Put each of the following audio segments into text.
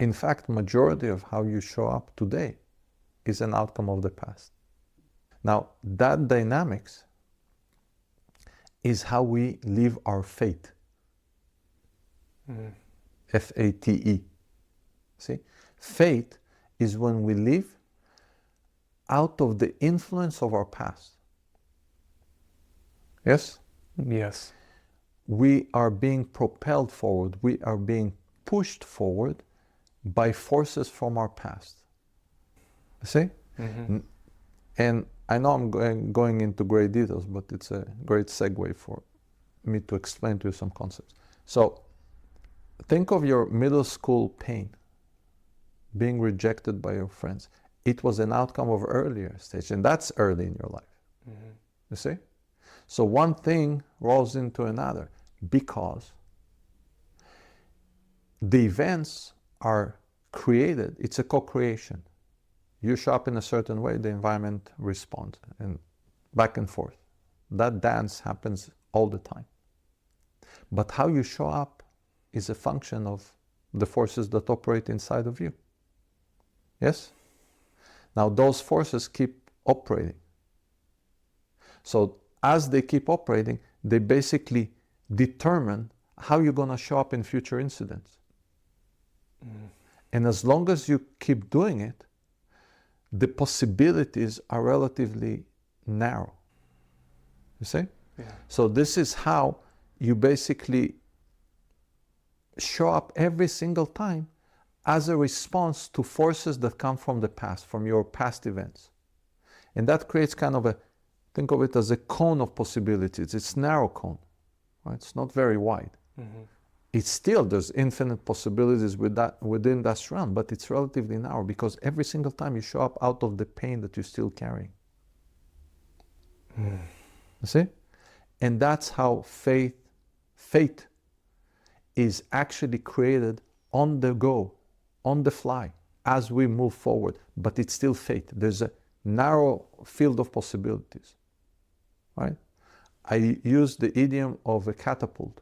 In fact, majority of how you show up today is an outcome of the past. Now, that dynamics is how we live our fate. F-A-T-E. See? Fate is when we live out of the influence of our past. Yes? Yes. We are being propelled forward. We are being pushed forward by forces from our past. See? And I know I'm going into great details, but it's a great segue for me to explain to you some concepts. So think of your middle school pain, being rejected by your friends. It was an outcome of earlier stage, and that's early in your life. You see? So one thing rolls into another because the events are created. It's a co-creation. You show up in a certain way, the environment responds, and back and forth. That dance happens all the time. But how you show up is a function of the forces that operate inside of you. Yes? Now those forces keep operating. So as they keep operating, they basically determine how you're going to show up in future incidents. And as long as you keep doing it, the possibilities are relatively narrow. You see? Yeah. So this is how you basically show up every single time as a response to forces that come from the past, from your past events. And that creates kind of a, think of it as a cone of possibilities. It's narrow cone, right? It's not very wide. It's still, there's infinite possibilities within that realm, but it's relatively narrow because every single time you show up out of the pain that you're still carrying. You see? And that's how fate is actually created on the go, on the fly, as we move forward, but it's still fate. There's a narrow field of possibilities, right? I use the idiom of a catapult.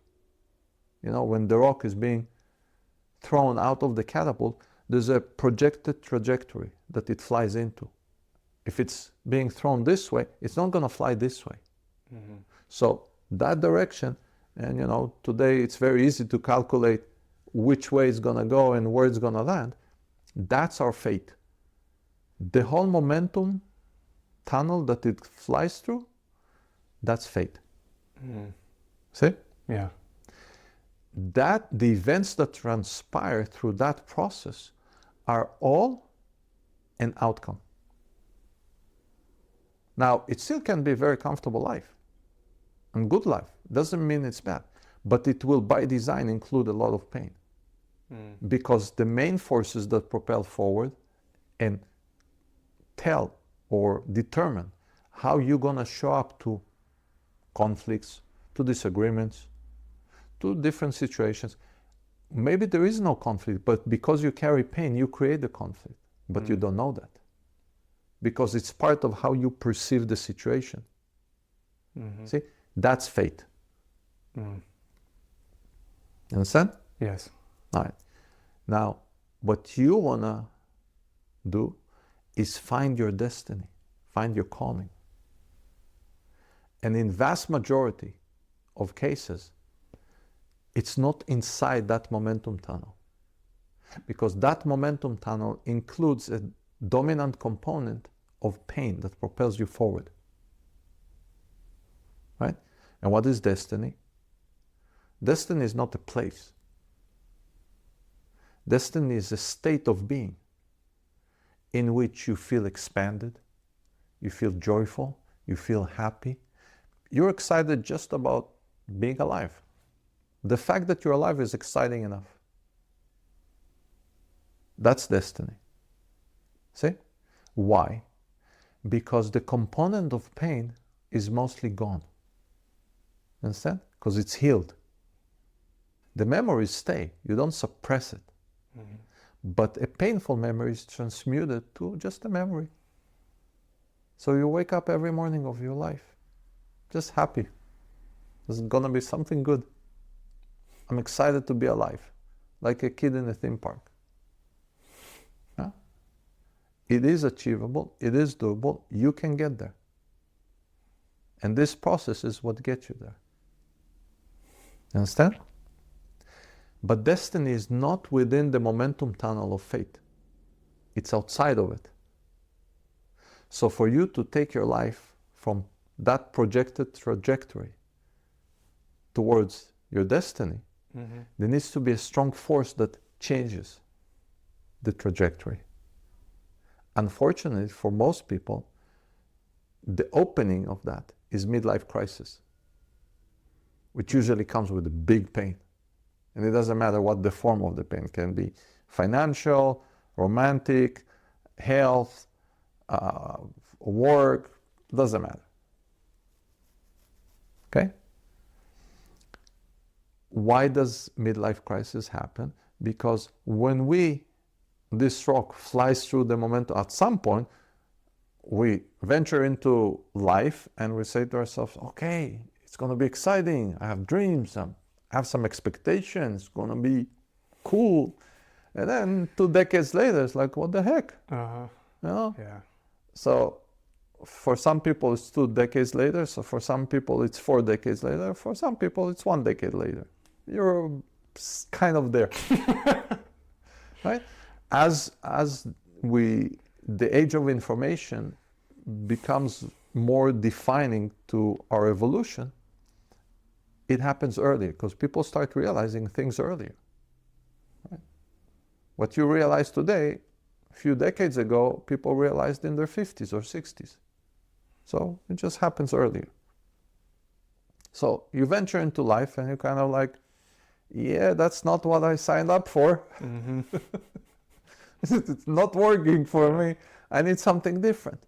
You know, when the rock is being thrown out of the catapult, there's a projected trajectory that it flies into. If it's being thrown this way, it's not going to fly this way. So that direction, and you know, today it's very easy to calculate which way it's going to go and where it's going to land. That's our fate. The whole momentum tunnel that it flies through, that's fate. See? Yeah. That the events that transpire through that process are all an outcome. Now, it still can be a very comfortable life and good life. Doesn't mean it's bad, but it will by design include a lot of pain because the main forces that propel forward and tell or determine how you're going to show up to conflicts, to disagreements, to different situations. Maybe there is no conflict, but because you carry pain, you create the conflict, but you don't know that because it's part of how you perceive the situation. See, that's fate. Understand? Yes. All right. Now, what you want to do is find your destiny, find your calling. And in vast majority of cases, it's not inside that momentum tunnel, because that momentum tunnel includes a dominant component of pain that propels you forward, right? And what is destiny? Destiny is not a place. Destiny is a state of being in which you feel expanded, you feel joyful, you feel happy. You're excited just about being alive. The fact that you're alive is exciting enough. That's destiny. See? Why? Because the component of pain is mostly gone. Understand? Because it's healed. The memories stay. You don't suppress it. But a painful memory is transmuted to just a memory. So you wake up every morning of your life just happy. There's gonna be something good. I'm excited to be alive, like a kid in a theme park. It is achievable. It is doable. You can get there. And this process is what gets you there. You understand? But destiny is not within the momentum tunnel of fate. It's outside of it. So for you to take your life from that projected trajectory towards your destiny, there needs to be a strong force that changes the trajectory. Unfortunately, for most people, the opening of that is midlife crisis, which usually comes with a big pain. And it doesn't matter what the form of the pain can be: financial, romantic, health, work, doesn't matter. Okay? Why does midlife crisis happen? Because when this rock flies through the momentum, at some point, we venture into life and we say to ourselves, okay, it's going to be exciting. I have dreams. I have some expectations. It's going to be cool. And then 2 decades later, it's like, what the heck? You know? Yeah. So for some people, it's 2 decades later. So for some people, it's 4 decades later. For some people, it's 1 decade later. You're kind of there. Right? As the age of information becomes more defining to our evolution, it happens earlier because people start realizing things earlier. Right? What you realize today, a few decades ago, people realized in their 50s or 60s. So it just happens earlier. So you venture into life and you're kind of like, yeah, that's not what I signed up for. It's not working for me. I need something different.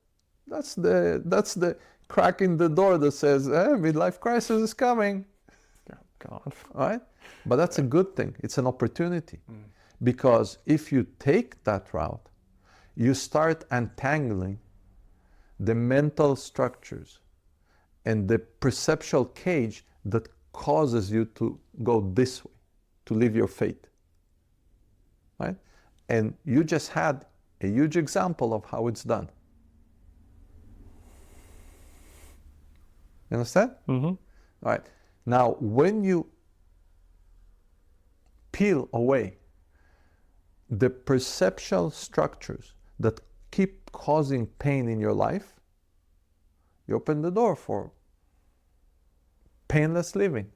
That's the crack in the door that says, midlife crisis is coming. Oh, God. All right? But that's a good thing. It's an opportunity. Because if you take that route, you start untangling the mental structures and the perceptual cage that causes you to go this way, to live your fate. Right? And you just had a huge example of how it's done. You understand? All right. Now, when you peel away the perceptual structures that keep causing pain in your life, you open the door for painless living.